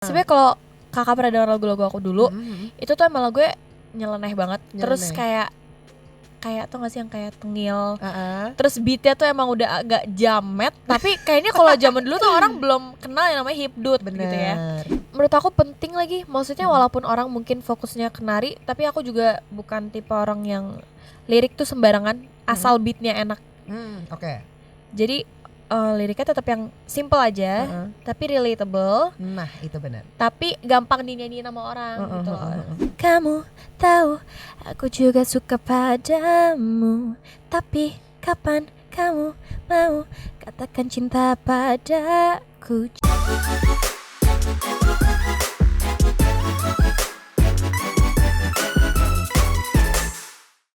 Sebenarnya kalau kakak pernah denger lagu-lagu aku dulu, itu tuh emang lagunya nyeleneh banget. Terus Nyeleneh. kayak tuh gak sih yang kayak tengil. Heeh. Terus beatnya tuh emang udah agak jamet. Tapi kayaknya kalau zaman dulu tuh orang belum kenal yang namanya hipdut gitu ya. Bener. Menurut aku penting lagi. Maksudnya walaupun orang mungkin fokusnya ke nari, tapi aku juga bukan tipe orang yang lirik tuh sembarangan, asal beatnya enak. Oke. Jadi liriknya tetap yang simple aja, tapi relatable. Nah, itu benar. Tapi gampang dinyanyiin sama orang gitu loh. Kamu tahu aku juga suka padamu, tapi kapan kamu mau katakan cinta padaku?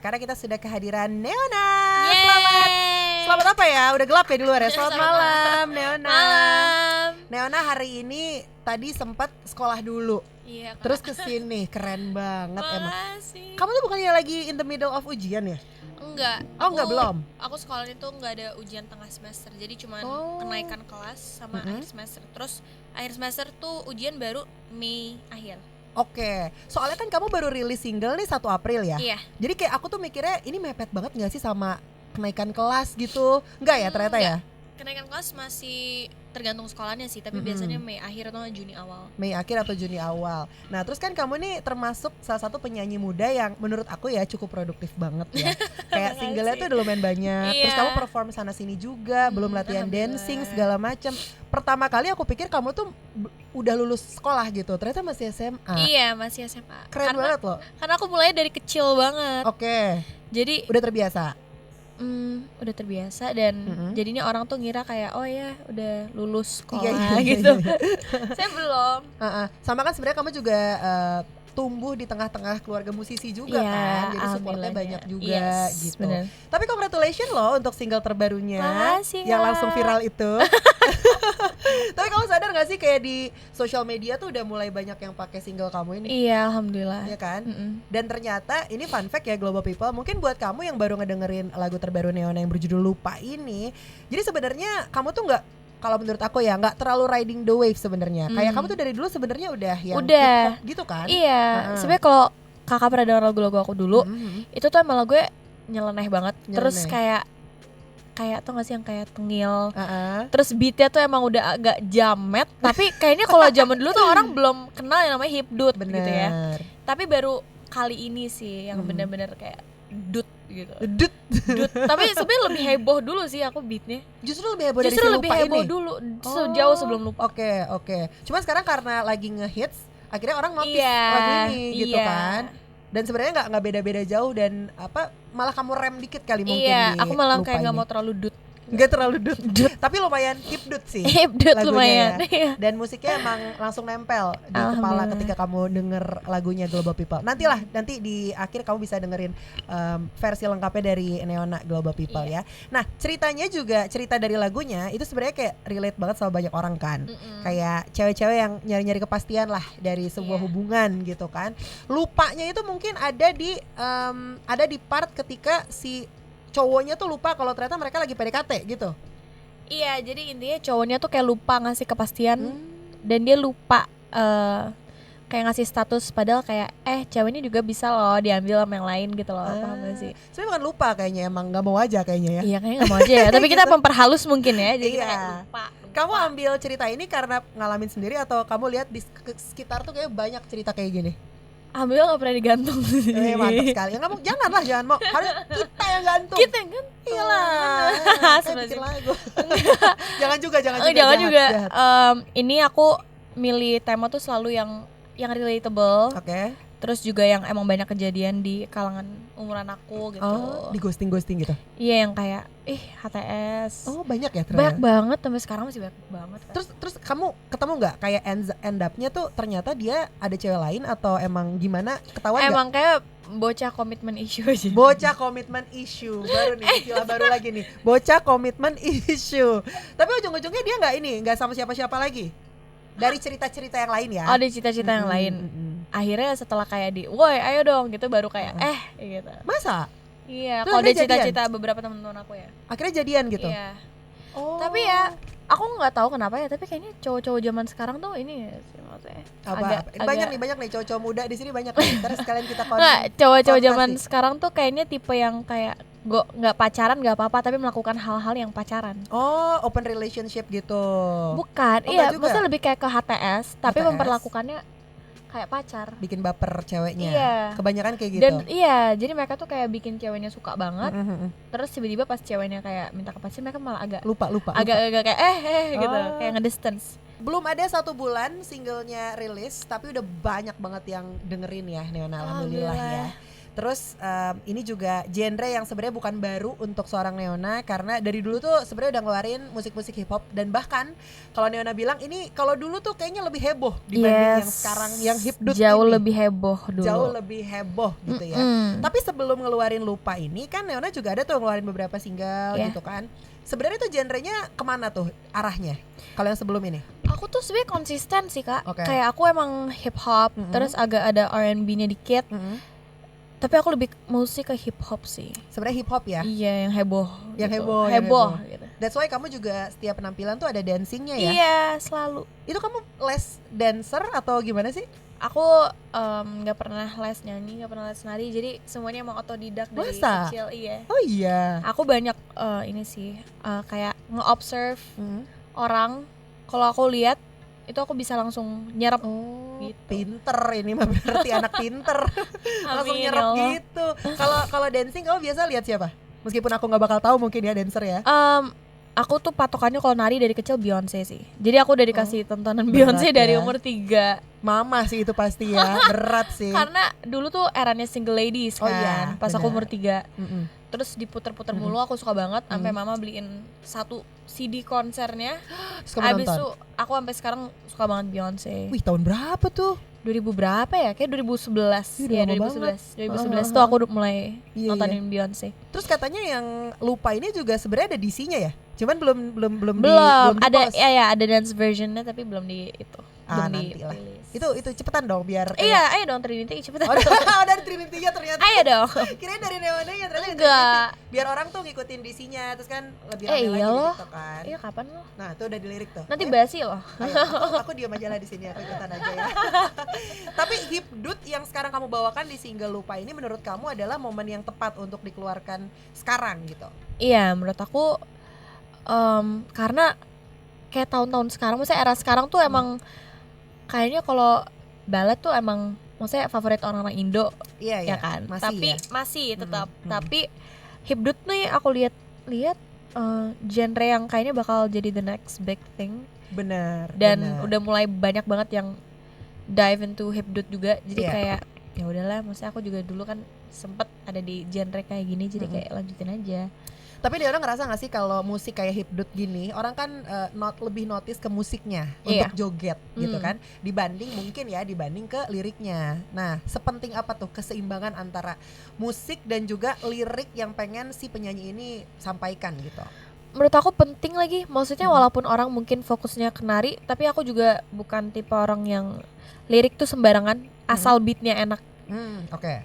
Karena kita sudah kehadiran Neona. Yeay. Selamat apa ya? Udah gelap ya di luar ya. Selamat Selamat malam Neona. Malam. Neona hari ini tadi sempat sekolah dulu. Iya, Kak. Terus kesini, keren banget emang. Makasih. Kamu tuh bukannya lagi in the middle of ujian ya? Enggak. Oh, enggak, belum. Aku sekolah itu enggak ada ujian tengah semester. Jadi cuma kenaikan kelas sama akhir semester. Terus akhir semester tuh ujian baru Mei akhir. Oke, soalnya kan kamu baru rilis single nih 1 April ya? Iya. Jadi kayak aku tuh mikirnya ini mepet banget gak sih sama kenaikan kelas gitu? Enggak ya ternyata ya? Kenaikan kelas masih tergantung sekolahnya sih, tapi biasanya Mei akhir atau Juni awal. Mei akhir atau Juni awal. Nah terus kan kamu nih termasuk salah satu penyanyi muda yang menurut aku ya cukup produktif banget ya. Kayak singlenya tuh udah lumayan banyak. Terus kamu perform sana sini juga, belum latihan dancing segala macam. Pertama kali aku pikir kamu tuh udah lulus sekolah gitu, ternyata masih SMA. Iya, masih SMA. Keren banget loh. Karena aku mulai dari kecil banget. Oke. Jadi udah terbiasa. Udah terbiasa dan jadinya orang tuh ngira kayak oh ya udah lulus sekolah gitu. Saya belum. Sama kan sebenarnya kamu juga tumbuh di tengah-tengah keluarga musisi juga kan, jadi supportnya banyak juga gitu. Bener. Tapi congratulations loh untuk single terbarunya. Makasih, yang langsung viral itu. Tapi kamu sadar gak sih kayak di sosial media tuh udah mulai banyak yang pakai single kamu ini? Iya, alhamdulillah. Iya kan? Dan ternyata ini fun fact ya Global People, mungkin buat kamu yang baru ngedengerin lagu terbaru Neona yang berjudul Lupa ini, jadi sebenarnya kamu tuh nggak, kalau menurut aku ya nggak terlalu riding the wave sebenarnya. Kayak kamu tuh dari dulu sebenarnya udah yang hip-hop gitu kan? Iya. Sebenarnya kalau kakak pernah denger lagu-lagu aku dulu, itu tuh emang lagunya nyeleneh banget. Terus kayak tuh gak sih yang kayak tengil. Terus beatnya tuh emang udah agak jamet. Tapi kayaknya kalau zaman dulu tuh orang belum kenal yang namanya hipdut gitu ya. Tapi baru kali ini sih yang bener-bener kayak dut gitu. Dut. Tapi sebenarnya lebih heboh dulu sih aku beatnya. Justru lebih heboh dari si Lupa ini? Dulu, jauh sebelum Lupa. Oke. Cuma sekarang karena lagi ngehits, akhirnya orang notice lagu ini gitu kan. Dan sebenarnya nggak beda-beda jauh dan malah kamu rem dikit kali mungkin. Iya, aku malah kayak nggak mau terlalu dut. Nggak terlalu dut. Tapi lumayan hipdut sih. Hipdut lumayan. Ya. Dan musiknya emang langsung nempel di kepala ketika kamu denger lagunya Global People. Nanti di akhir kamu bisa dengerin versi lengkapnya dari Neona Global People ya. Nah ceritanya juga, cerita dari lagunya itu sebenarnya kayak relate banget sama banyak orang kan. Kayak cewek-cewek yang nyari-nyari kepastian lah dari sebuah hubungan gitu kan. Lupanya itu mungkin ada di part ketika si cowoknya tuh lupa kalau ternyata mereka lagi PDKT gitu. Iya, jadi intinya cowoknya tuh kayak lupa ngasih kepastian dan dia lupa kayak ngasih status, padahal kayak cewek ini juga bisa loh diambil sama yang lain gitu loh. Paham gak sih? Sebenarnya bukan lupa kayaknya, emang gak mau aja kayaknya ya. Iya kayaknya gak mau aja ya, tapi kita memperhalus mungkin ya. Jadi kita kayak lupa. Kamu ambil cerita ini karena ngalamin sendiri atau kamu lihat di sekitar tuh kayak banyak cerita kayak gini? Ambil gak pernah digantung sih. Mantap sekali. Jangan mau. Harus kita yang gantung. Kita yang gantung. Iyalah. Kayak bikin lagu. jangan juga. Ini aku milih tema tuh selalu yang relatable. Oke. Terus juga yang emang banyak kejadian di kalangan umuran aku gitu. Oh, di ghosting gitu? Iya, yang kayak HTS. Oh, banyak ya ternyata? Banyak banget, sampai sekarang masih banyak banget kan. Terus kamu ketemu gak kayak end up-nya tuh ternyata dia ada cewek lain atau emang gimana, ketahuan emang gak? Kayak bocah komitmen issue aja. Bocah komitmen issue, baru nih, istilah baru lagi nih. Bocah komitmen issue. Tapi ujung-ujungnya dia gak sama siapa-siapa lagi? Dari cerita-cerita yang lain ya? Oh, dari cerita-cerita yang lain. Akhirnya setelah kayak woi ayo dong gitu, baru kayak gitu. Masa? Iya, kalau ada cita-cita beberapa teman-teman aku ya. Akhirnya jadian gitu? Iya. Tapi ya aku nggak tahu kenapa ya, tapi kayaknya cowok-cowok zaman sekarang tuh ini maksudnya. Banyak nih cowok-cowok muda di sini banyak nih. Terus sekalian kita cowok-cowok zaman sekarang tuh kayaknya tipe yang kayak nggak pacaran nggak apa-apa tapi melakukan hal-hal yang pacaran. Oh, open relationship gitu. Bukan, iya, maksudnya lebih kayak ke HTS tapi memperlakukannya kayak pacar. Bikin baper ceweknya. Iya. Kebanyakan kayak gitu. Dan iya, jadi mereka tuh kayak bikin ceweknya suka banget. Terus tiba-tiba pas ceweknya kayak minta kepastian mereka malah agak lupa. Agak kayak gitu, kayak ngedistance. Belum ada 1 bulan singlenya rilis, tapi udah banyak banget yang dengerin ya Neona, alhamdulillah ya. Terus ini juga genre yang sebenarnya bukan baru untuk seorang Neona, karena dari dulu tuh sebenarnya udah ngeluarin musik-musik hip hop, dan bahkan kalau Neona bilang ini kalau dulu tuh kayaknya lebih heboh dibanding yang sekarang yang hipdut jauh ini. Lebih heboh dulu. Jauh lebih heboh gitu ya. Tapi sebelum ngeluarin Lupa ini kan Neona juga ada tuh ngeluarin beberapa single gitu kan. Sebenarnya tuh genrenya kemana tuh arahnya kalau yang sebelum ini? Aku tuh sebenarnya konsisten sih Kak. Kayak aku emang hip hop, terus agak ada R&B-nya dikit. Tapi aku lebih musik ke hip hop sih. Sebenarnya hip hop ya? Iya, yang heboh. Yang gitu. heboh Gitu. That's why kamu juga setiap penampilan tuh ada dancingnya ya? Iya, selalu. Itu kamu les dancer atau gimana sih? Aku nggak pernah les nyanyi, nggak pernah les nari, jadi semuanya emang otodidak dari kecil. Iya. Oh iya. Aku banyak ini sih kayak nge-observe orang. Kalau aku lihat itu aku bisa langsung nyerap. Gitu. Pinter ini mah berarti anak pinter. Langsung nyerap gitu. Kalau dancing kamu biasa lihat siapa? Meskipun aku nggak bakal tahu mungkin ya dancer ya. Aku tuh patokannya kalau nari dari kecil Beyonce sih. Jadi aku udah dikasih tontonan Beyonce dari umur 3. Mama sih itu pasti ya. Berat sih. Karena dulu tuh eranya single ladies kan. Iya, pas aku umur 3. Terus diputer-puter mulu, aku suka banget. Sampai mama beliin 1 CD konsernya. Habis itu aku sampai sekarang suka banget Beyonce. Wih, tahun berapa tuh? 2000 berapa ya? Kayak 2011. Iya, 2011 tuh aku mulai nontonin Beyonce. Terus katanya yang Lupa ini juga sebenarnya ada DC-nya ya? Cuman belum ada ya ada dance versionnya tapi belum di itu. Nanti lah. Itu cepetan dong biar kayak... Iya, ayo dong Trinity cepetan. Dari Trinity-nya ternyata. Ayo dong. Kirain dari Neona ya ternyata. Enggak. Biar orang tuh ngikutin DC-nya terus kan lebih rame lagi gitu kan. Iya, kapan lo? Nah, itu udah dilirik tuh. Nanti basi loh. Aku diam aja lah di sini, aku ikutan aja ya. Tapi hipdut yang sekarang kamu bawakan di single Lupa ini menurut kamu adalah momen yang tepat untuk dikeluarkan sekarang gitu. Iya, menurut aku karena kayak tahun-tahun sekarang, maksudnya era sekarang tuh emang kayaknya kalau ballad tuh emang maksudnya favorit orang-orang Indo, ya kan. Masih tetap. Tapi hipdut nih aku lihat genre yang kayaknya bakal jadi the next big thing. Benar. Dan udah mulai banyak banget yang dive into hipdut juga. Jadi kayak ya udahlah, maksudnya aku juga dulu kan sempet ada di genre kayak gini, jadi kayak lanjutin aja. Tapi dia orang ngerasa gak sih kalau musik kayak hipdut gini, orang kan lebih notice ke musiknya untuk joget gitu kan, dibanding ke liriknya. Nah, sepenting apa tuh keseimbangan antara musik dan juga lirik yang pengen si penyanyi ini sampaikan gitu? Menurut aku penting lagi, maksudnya walaupun orang mungkin fokusnya ke nari, tapi aku juga bukan tipe orang yang lirik tuh sembarangan, asal beatnya enak. Oke.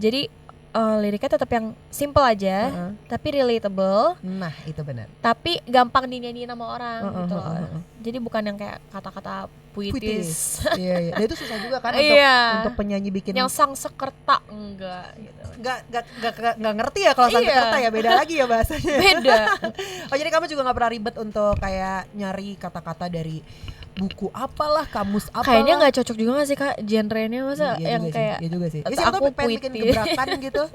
Jadi liriknya tetap yang simple aja, tapi relatable. Nah, itu benar. Tapi gampang dinyanyiin sama orang gitu loh. Jadi bukan yang kayak kata-kata puitis. Iya. Dan itu susah juga kan untuk penyanyi bikin yang sang sekerta enggak gitu. Enggak ngerti ya kalau sang sekerta ya, beda lagi ya bahasanya. Beda. Oh, jadi kamu juga enggak pernah ribet untuk kayak nyari kata-kata dari buku apalah, kamus apalah. Kayaknya nggak cocok juga nggak sih Kak genrenya, masa yang kayak iya juga sih. Aku pengen bikin gebrakan gitu.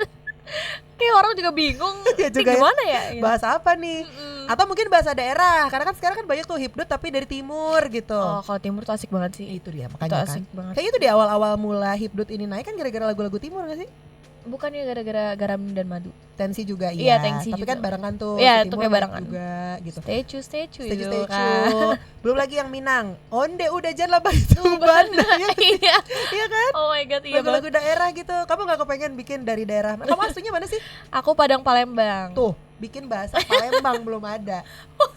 Kayak orang juga bingung. Juga gimana ya? Bahasa apa nih? Atau mungkin bahasa daerah. Karena kan sekarang kan banyak tuh hipdut tapi dari timur gitu. Oh, kalau timur tuh asik banget sih. Itu dia makanya asik kan. Banget. Kayaknya itu di awal-awal mula hipdut ini naik kan gara-gara lagu-lagu timur nggak sih? Bukannya gara-gara garam dan madu. Tensi juga iya. Tensi tapi juga. kan barengan tuh. Iya, itu kayak barengan juga gitu. Statue kan. Belum lagi yang Minang. Onde udah jangan itu Banda. Iya kan? Oh my god, iya. Lagu-lagu daerah gitu. Kamu enggak kepengen bikin dari daerah? Kamu aslinya mana sih? Aku Padang Palembang. Tuh, bikin bahasa Palembang belum ada.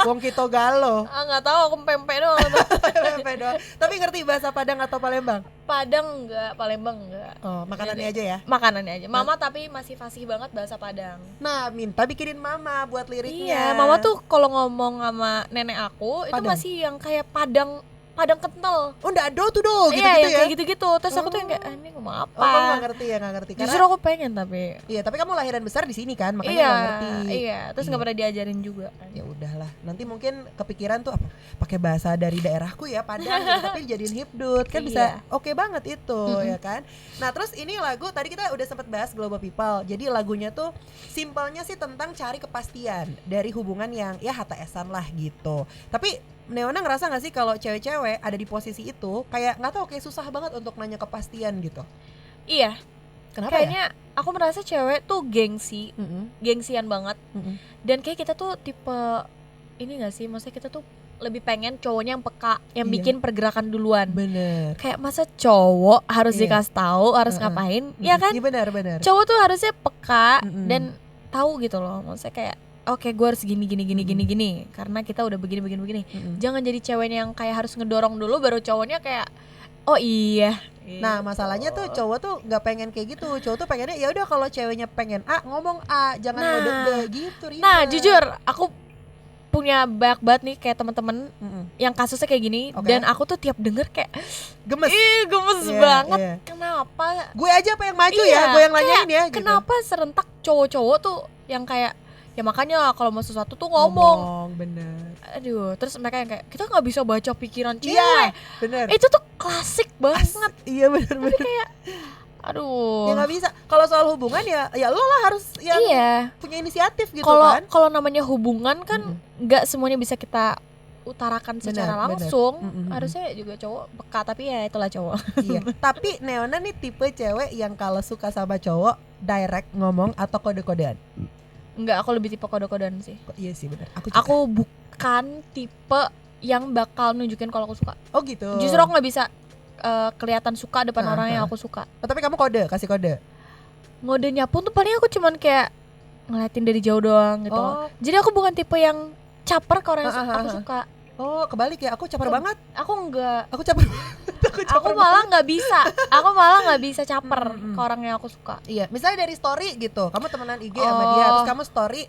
Wong Kito Galo. Enggak tahu, aku pempek doang. Pempek doang. Tapi ngerti bahasa Padang atau Palembang? Padang enggak, Palembang enggak. Oh, makanannya aja ya? Makanannya aja. Mama tapi masih fasih banget bahasa Padang. Nah, minta bikinin Mama buat liriknya. Iya, Mama tuh kalau ngomong sama nenek aku Padang. Itu masih yang kayak Padang Padang kental. Oh nggak ado tuh do gitu-gitu ya? ya? Kayak gitu-gitu. Terus aku tuh yang kayak ini ngomong apa? Oh kamu gak ngerti ya, gak ngerti. Justru aku pengen tapi. Iya tapi kamu lahiran besar di sini kan, makanya gak ngerti. Iya, terus gak pernah diajarin juga. Ya udahlah, nanti mungkin kepikiran tuh apa? Pakai bahasa dari daerahku ya Padang gitu, tapi dijadiin hipdut kan bisa oke banget itu ya kan. Nah terus ini lagu tadi kita udah sempat bahas Global People. Jadi lagunya tuh simpelnya sih tentang cari kepastian dari hubungan yang ya HTS-an lah gitu. Tapi Neona ngerasa gak sih kalau cewek-cewek ada di posisi itu kayak nggak tahu kayak susah banget untuk nanya kepastian gitu? Iya. Kenapa kayaknya ya? Aku merasa cewek tuh gengsian banget. Dan kayak kita tuh tipe ini gak sih, maksudnya kita tuh lebih pengen cowoknya yang peka, yang bikin pergerakan duluan. Bener. Kayak masa cowok harus dikasih tahu harus ngapain, ya kan? Iya benar. Cowok tuh harusnya peka dan tahu gitu loh, maksudnya kayak oke, gue harus gini karena kita udah begini. Jangan jadi ceweknya yang kayak harus ngedorong dulu baru cowoknya kayak oh iya. Nah masalahnya tuh cowok tuh nggak pengen kayak gitu. Cowok tuh pengennya ya udah kalau ceweknya pengen A ngomong A, jangan ngode B gitu. Ribet. Nah jujur aku punya banyak banget nih kayak teman-teman yang kasusnya kayak gini dan aku tuh tiap denger kayak gemes banget. Kenapa? Gue aja apa yang maju ya, gue yang nanyain ya. Gitu. Kenapa serentak cowok-cowok tuh yang kayak ya makanya kalau mau sesuatu tuh ngomong. Bener. Aduh, terus mereka yang kayak kita nggak bisa baca pikiran cewek. Iya, bener. Itu tuh klasik banget. Iya bener. Tapi kayak aduh. Ya nggak bisa. Kalau soal hubungan ya lo lah harus yang punya inisiatif gitu kan. Kalau namanya hubungan kan nggak semuanya bisa kita utarakan secara langsung. Harusnya juga cowok peka, tapi ya itulah cowok. Iya. Tapi Neona nih tipe cewek yang kalau suka sama cowok direct ngomong atau kode-kodean? Enggak, aku lebih tipe kode-kodean sih. Iya sih benar. Aku bukan tipe yang bakal nunjukin kalau aku suka. Oh gitu. Justru aku nggak bisa kelihatan suka depan orang yang aku suka. Tapi kamu kasih kode. Ngodenya pun tuh paling aku cuman kayak ngeliatin dari jauh doang gitu. Jadi aku bukan tipe yang caper ke orang yang aku suka. Oh kebalik ya, aku caper banget. Aku enggak. Aku caper. Aku malah nggak bisa. Aku malah nggak bisa caper ke orang yang aku suka. Iya, misalnya dari story gitu, kamu temenan IG sama dia, terus kamu story,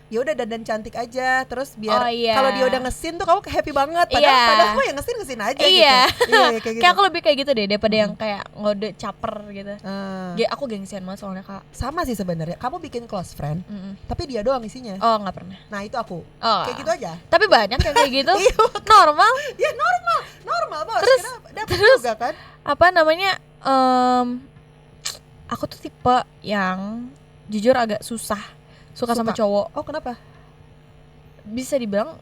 ya udah dandan cantik aja, terus biar kalau dia udah ngesin tuh kamu happy banget. Padahal aku yang ngesin aja gitu. Iya, kayak gitu. Kayak aku lebih kayak gitu deh daripada yang kayak ngode caper gitu. Aku gengsian banget soalnya Kak. Sama sih sebenarnya. Kamu bikin close friend, tapi dia doang isinya. Oh nggak pernah. Nah itu aku. Kayak gitu aja. Tapi banyak yang kayak gitu. Normal? Ya normal bos. Terus juga kan? Apa namanya? Aku tuh tipe yang jujur agak susah suka sama cowok. Oh kenapa? Bisa dibilang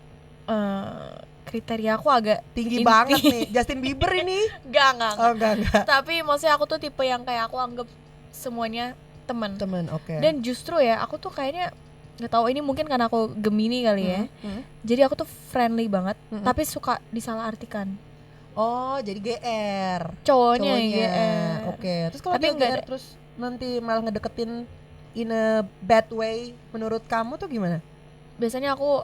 kriteria aku agak tinggi banget nih. Justin Bieber ini. Enggak. Oh enggak. Tapi maksudnya aku tuh tipe yang kayak aku anggap semuanya teman. Oke. Dan justru ya aku tuh kayaknya nggak tahu ini mungkin karena aku Gemini kali ya. Jadi aku tuh friendly banget, tapi suka disalahartikan. Oh jadi GR. Cowoknya. GR. Oke. Terus kalau dia GR terus nanti malah ngedeketin in a bad way, menurut kamu tuh gimana? Biasanya aku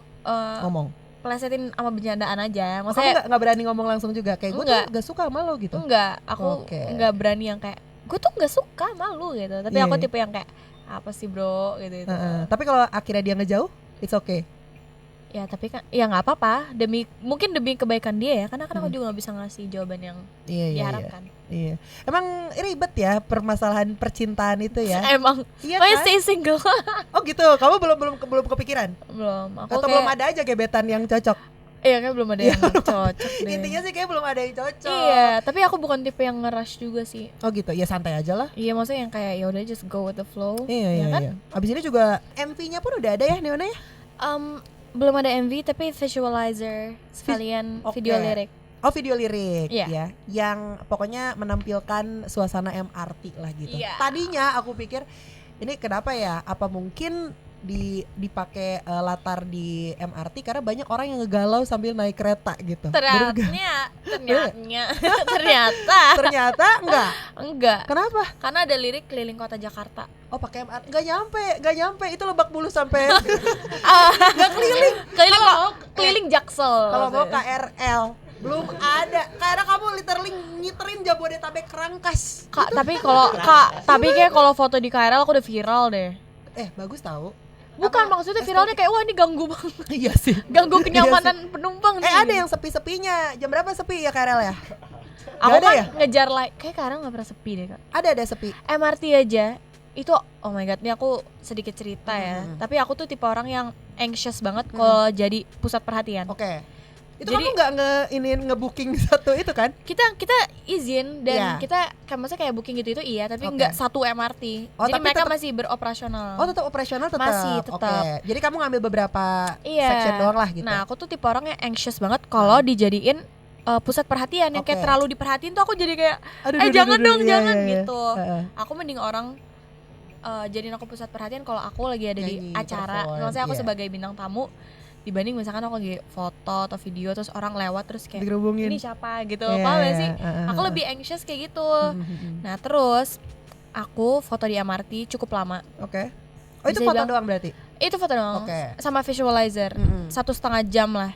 ngomong plesetin sama bercandaan aja. Maksudnya kamu nggak berani ngomong langsung juga kayak gue tuh nggak suka sama lo gitu? Enggak, aku nggak berani yang kayak gue tuh nggak suka sama lo gitu. Tapi aku tipe yang kayak apa sih bro gitu. Tapi kalau akhirnya dia ngejauh, it's okay. Ya tapi kan ya nggak apa-apa, mungkin demi kebaikan dia ya, karena kan aku juga nggak bisa ngasih jawaban yang diharapkan. Iya. Emang ribet ya permasalahan percintaan itu ya. Emang. Iya kan? Stay single. Oh gitu. Kamu belum kepikiran? Belum. Atau belum ada aja gebetan yang cocok? Iya kayak belum ada yang cocok deh. Intinya sih kayak belum ada yang cocok. Iya, tapi aku bukan tipe yang nge-rush juga sih. Oh gitu. Ya santai aja lah. Iya, maksudnya yang kayak ya udah just go with the flow. Iya kan? Iya. Abis ini juga MV-nya pun udah ada ya Neona ya? Belum ada MV tapi visualizer sekalian video lirik. Oh video lirik ya, yang pokoknya menampilkan suasana MRT lah gitu. Tadinya aku pikir ini kenapa ya? Apa mungkin dipakai latar di MRT karena banyak orang yang ngegalau sambil naik kereta gitu. Ternyata enggak. Kenapa? Karena ada lirik keliling kota Jakarta. Oh pakai MRT nggak nyampe itu Lebak Bulus sampai nggak keliling Jaksel. Kalau mau KRL belum ada. Karena kamu literally ngiterin Jabodetabek Rangkas. Kak, tapi kayak kalau foto di KRL aku udah viral deh. Bagus tahu. Bukan, maksudnya viralnya kayak wah ini ganggu banget. Iya sih. Ganggu kenyamanan penumpang nih. Ada yang sepi-sepinya. Jam berapa sepi ya KRL ya? Aku kan ngejar kayak sekarang gak pernah sepi deh Kak. Ada sepi. MRT aja itu oh my god, ini aku sedikit cerita ya. Tapi aku tuh tipe orang yang anxious banget kalau jadi pusat perhatian. Oke. Itu jadi, kamu nggak nge-booking satu itu kan? Kita izin dan kita maksudnya kayak booking gitu itu iya, tapi nggak satu MRT. Jadi mereka masih beroperasional. Oh, tetap operasional tetap. Masih tetap. Jadi kamu ngambil beberapa section doang lah gitu. Nah, aku tuh tipe orang yang anxious banget kalau dijadiin pusat perhatian yang kayak terlalu diperhatiin tuh aku jadi kayak jangan gitu. Aku mending orang jadiin aku pusat perhatian kalau aku lagi ada di acara. Maksudnya aku sebagai bintang tamu dibanding misalkan aku lagi foto atau video terus orang lewat terus kayak digerubungin. Ini siapa gitu. Paham gak sih? Aku lebih anxious kayak gitu. Nah, terus aku foto di MRT cukup lama. Oke. Oh, itu foto doang berarti? Itu foto doang. Sama visualizer. 1,5 jam lah.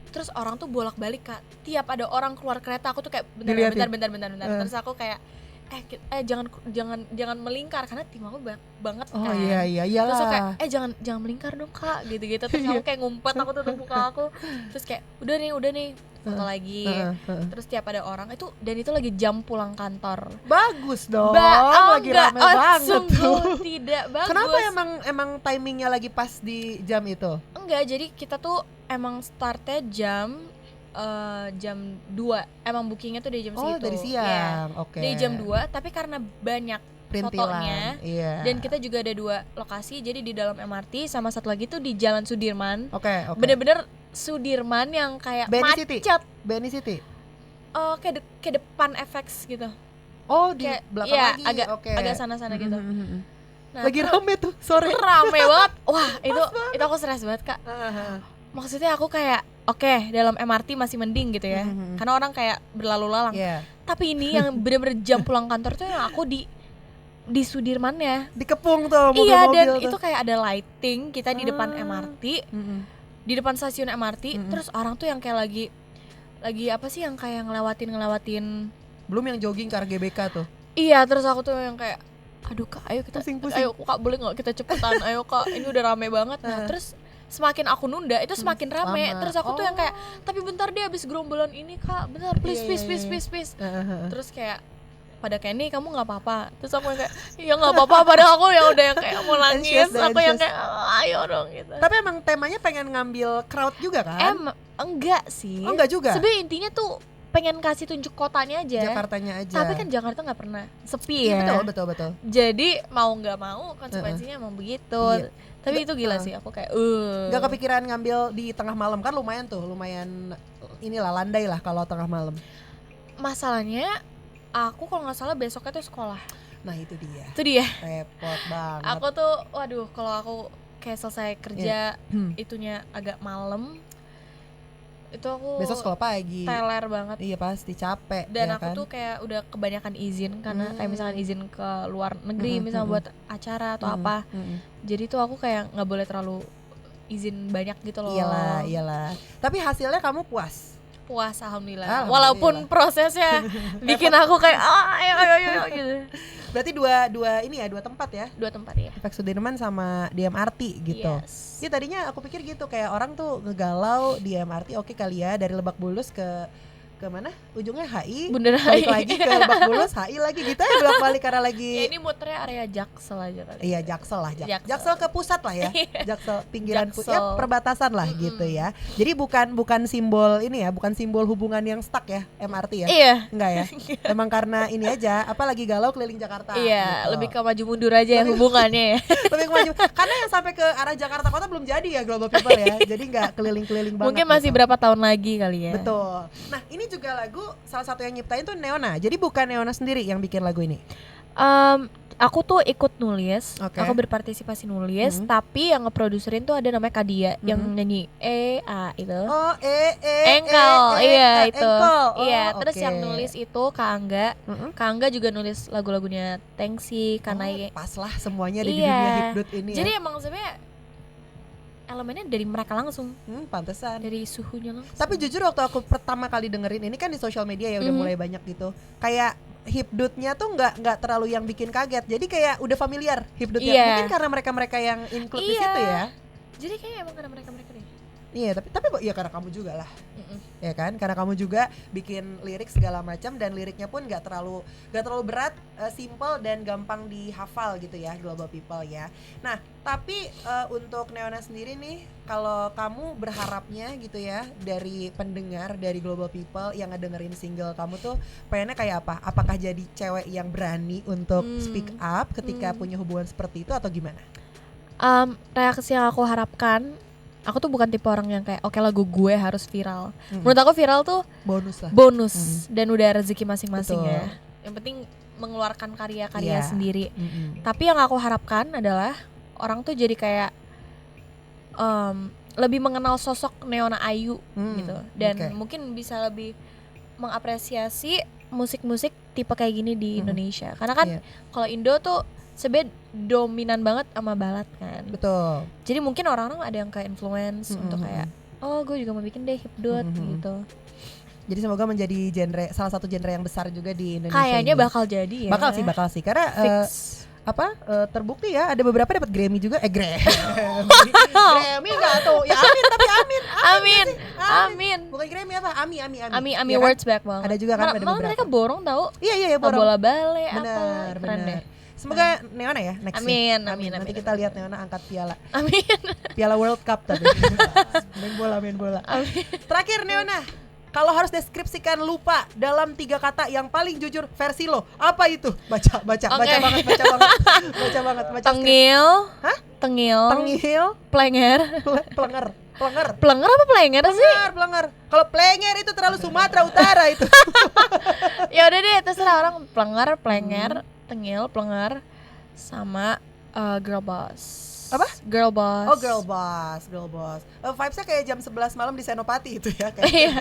Terus orang tuh bolak-balik Kak. Tiap ada orang keluar kereta aku tuh kayak bentar. Terus aku kayak jangan melingkar karena tim aku banget kan. Oh iya iyalah. Terus aku kayak jangan melingkar dong Kak gitu-gitu. Terus aku kayak ngumpet, aku tutup muka aku. Terus kayak udah nih foto lagi. Terus tiap ada orang itu lagi jam pulang kantor. Bagus dong. Lagi rame banget sungguh tidak bagus. Kenapa emang timingnya lagi pas di jam itu? Enggak, jadi kita tuh emang startnya jam 2. Emang bookingnya tuh dari jam segitu. Oh, dari siang. Oke. Dari jam 2, tapi karena banyak fotonya. Dan kita juga ada 2 lokasi. Jadi di dalam MRT sama satu lagi tuh di Jalan Sudirman. Oke. Bener-bener Sudirman yang kayak Benny macet. Benny City. Kayak depan FX gitu. Oh, di belakang lagi. Agak sana-sana gitu. Nah, lagi rame tuh sore. Rame banget. Wah, itu aku stres banget Kak. Maksudnya aku kayak dalam MRT masih mending gitu ya. Karena orang kayak berlalu lalang. Tapi ini yang bener-bener jam pulang kantor tuh yang aku di Sudirmannya. Dikepung tuh mobil-mobil. Iya, dan itu kayak ada lighting kita di depan MRT. Di depan stasiun MRT. Terus orang tuh yang kayak lagi apa sih yang kayak ngelewatin. Belum yang jogging ke arah GBK tuh. Iya, terus aku tuh yang kayak aduh Kak, ayo kita ayo Kak, boleh nggak kita cepetan, ayo Kak, ini udah rame banget. Nah, terus semakin aku nunda itu semakin rame. Terus aku tuh yang kayak tapi bentar deh abis gerombolan ini Kak, bentar please. Terus kayak pada kayak nih kamu nggak apa-apa. Terus aku yang kayak iya nggak apa-apa, padahal aku yang udah yang kayak mau nangis. Aku yang kayak ayo dong gitu. Tapi emang temanya pengen ngambil crowd juga kan? Enggak sih. Oh, enggak juga. Sebenarnya intinya tuh pengen kasih tunjuk kotanya aja. Jakartanya aja. Tapi kan Jakarta nggak pernah sepi ya. Betul. Jadi mau nggak mau konsekuensinya emang begitu. Iya. Tapi itu gila sih, aku kayak Gak kepikiran ngambil di tengah malam kan lumayan inilah landai lah kalau tengah malam. Masalahnya aku kalau nggak salah besoknya tuh sekolah. Nah itu dia. Repot banget. Aku tuh waduh kalau aku kayak selesai kerja itunya agak malam. Itu aku besok sekolah pagi. Teler banget. Iya pasti capek. Dan ya aku tuh kayak udah kebanyakan izin karena kayak misalkan izin ke luar negeri misalnya buat acara atau apa. Jadi tuh aku kayak nggak boleh terlalu izin banyak gitu loh. Iyalah. Tapi hasilnya kamu puas? Puas alhamdulillah. Walaupun prosesnya bikin aku kayak ayo gitu. Berarti dua tempat ya? 2 tempat ya. FX Sudirman sama di MRT gitu. Yes. Jadi tadinya aku pikir gitu kayak orang tuh ngegalau di MRT oke kali ya dari Lebak Bulus ke mana? Ujungnya HI. Bundaran balik HI. lagi ke Lebak Bulus, HI lagi gitu ya bolak-balik karena lagi. Ya ini muternya area Jaksel aja kali. Iya, Jaksel lah. Jaksel ke pusat lah ya. Jaksel pinggiran ya perbatasan lah gitu ya. Jadi bukan simbol ini ya, bukan simbol hubungan yang stuck ya MRT ya. Iya. Enggak ya. Emang karena ini aja, apa lagi galau keliling Jakarta. Iya, gitu. Lebih ke maju mundur aja ya hubungannya ya. Lebih ke maju. Karena yang sampai ke arah Jakarta Kota belum jadi ya Global People ya. Jadi enggak keliling-keliling banget. Mungkin masih berapa tahun lagi kali ya. Betul. Nah, ini juga lagu salah satu yang nyiptain tuh Neona. Jadi bukan Neona sendiri yang bikin lagu ini. Aku tuh ikut nulis, aku berpartisipasi nulis, tapi yang ngeproduserin tuh ada namanya Kadia yang nyanyi itu. Oh, Engkol, iya itu. Engkol. Iya, terus yang nulis itu Kak Angga. Kak Angga juga nulis lagu-lagunya Tengsi, Kanai. Pas lah semuanya di dunia hipdut ini. Jadi ya. emang sebenarnya elemennya dari mereka langsung. Pantesan. Dari suhunya langsung. Tapi jujur waktu aku pertama kali dengerin ini kan di sosial media ya udah mulai banyak gitu. Kayak Hipdutnya tuh nggak terlalu yang bikin kaget. Jadi kayak udah familiar Hipdutnya. Mungkin karena mereka yang include di situ ya. Jadi kayak emang karena mereka deh. Iya, tapi ya karena kamu juga lah. Ya kan, karena kamu juga bikin lirik segala macam dan liriknya pun nggak terlalu berat, simple dan gampang dihafal gitu ya, Global People ya. Nah, tapi untuk Neona sendiri nih, kalau kamu berharapnya gitu ya dari pendengar dari Global People yang ngedengerin single kamu tuh pengennya kayak apa? Apakah jadi cewek yang berani untuk speak up ketika punya hubungan seperti itu atau gimana? Reaksi yang aku harapkan, aku tuh bukan tipe orang yang kayak oke lagu gue harus viral. Menurut aku viral tuh bonus dan udah rezeki masing-masing. Betul. Ya. Yang penting mengeluarkan karya-karya sendiri. Tapi yang aku harapkan adalah orang tuh jadi kayak lebih mengenal sosok Neona Ayu gitu. Dan mungkin bisa lebih mengapresiasi musik-musik tipe kayak gini di Indonesia. Karena kan kalau Indo tuh sebenarnya dominan banget sama balad kan. Betul. Jadi mungkin orang-orang ada yang kayak influence untuk kayak gue juga mau bikin deh hipdut gitu. Jadi semoga menjadi salah satu genre yang besar juga di Indonesia. Kayaknya bakal jadi ya. Bakal sih karena terbukti ya ada beberapa dapat Grammy juga. Grammy nggak tuh ya, amin. Bukan Grammy apa, Ami ya Awards kan? Back banget. Ada juga kan, ada beberapa. Mereka borong tahu. Iya borong. Bola bale Keren deh. Semoga Neona ya next. Amin. Nanti kita lihat Neona angkat piala. Amin. Piala World Cup tapi. main bola. Amin. Terakhir Neona, kalau harus deskripsikan lupa dalam 3 kata yang paling jujur versi lo, apa itu? Baca banget. Tengil. Hah? Tengil. Plenger. Plenger apa plenger sih? Plenger. Kalau plenger itu terlalu Sumatera Utara itu. Ya udah deh, terserah orang plenger, tengil, plenger, sama girl boss. Apa? Girl boss. Oh, girl boss. Vibes-nya kayak jam 11 malam di Senopati itu ya kayak. Iya.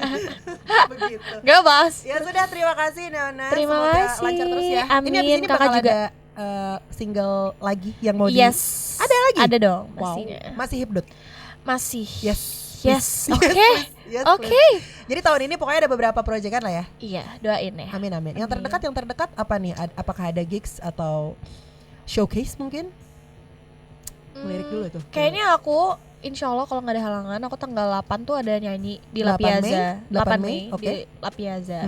Begitu. Girl boss. Ya sudah, terima kasih Neona. Terima kasih. Lancar terus ya. Amin. Ini abis ini Kakak bakal juga ada single lagi yang mau Ada lagi? Ada dong pastinya. Wow. Masih hipdut? Masih. Yes. Oke. Jadi tahun ini pokoknya ada beberapa proyekan lah ya. Iya, doain ya. Amin. Yang terdekat apa nih? Apakah ada gigs atau showcase mungkin? Lirik dulu tuh. Kayaknya aku insya Allah kalau nggak ada halangan, aku tanggal 8 tuh ada nyanyi di La Piazza. 8 Mei di La Piazza.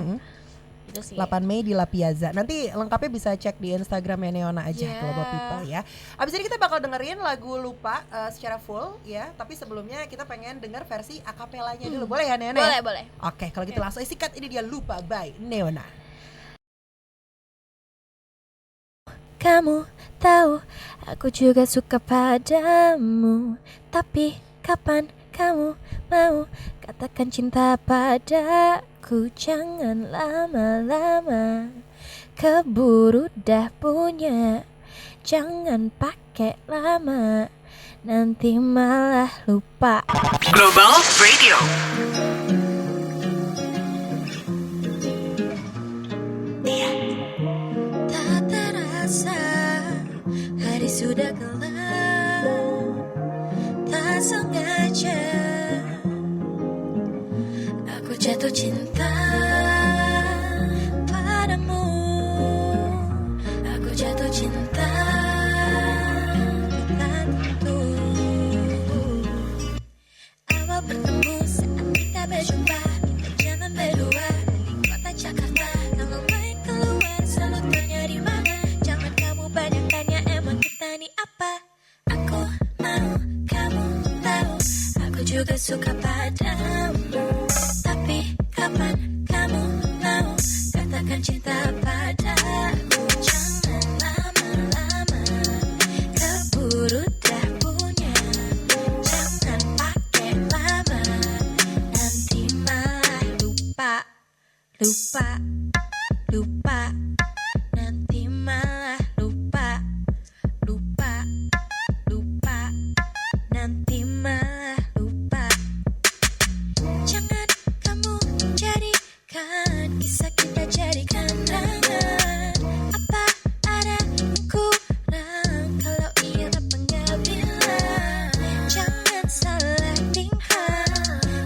Itu sih. 8 Mei di La Piazza. Nanti lengkapnya bisa cek di Instagramnya Neona aja, Global People ya. Abis ini kita bakal dengerin lagu Lupa secara full ya. Tapi sebelumnya kita pengen denger versi akapelanya dulu. Boleh ya Neona? Boleh. Oke, kalau gitu langsung sikat. Ini dia Lupa by Neona. Kamu tahu aku juga suka padamu, tapi kapan kamu mau katakan cinta padaku? Jangan lama-lama, keburu dah punya. Jangan pakai lama, nanti malah lupa. Global Radio. Hari sudah gelap, tak sengaja aku jatuh cinta padamu. Aku jatuh cinta tentu. Awal bertemu saat kita berjumpa, kita jalan berdua di kota Jakarta. Kalau main keluar selalu tanya di mana. Jangan kamu banyak tanya, emang kita nih apa? Aku mau kamu tahu, aku juga suka padamu. Tapi kapan kamu mau katakan cinta padaku? Jangan lama-lama, keburu dah punya. Jangan pakai lama, nanti malah lupa. Nanti malah lupa. Nanti malah lupa. Jangan kamu jadikan kisah kita jadi kenangan. Apa ada yang kurang? Kalau iya apa nggak bilang? Jangan salah tingkah,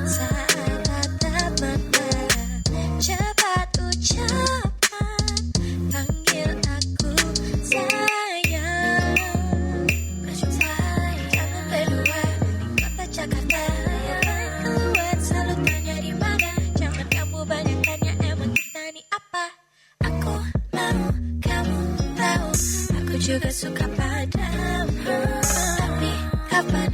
salah tatap mata. Cepat ucapkan juga suka padamu. Tapi kapan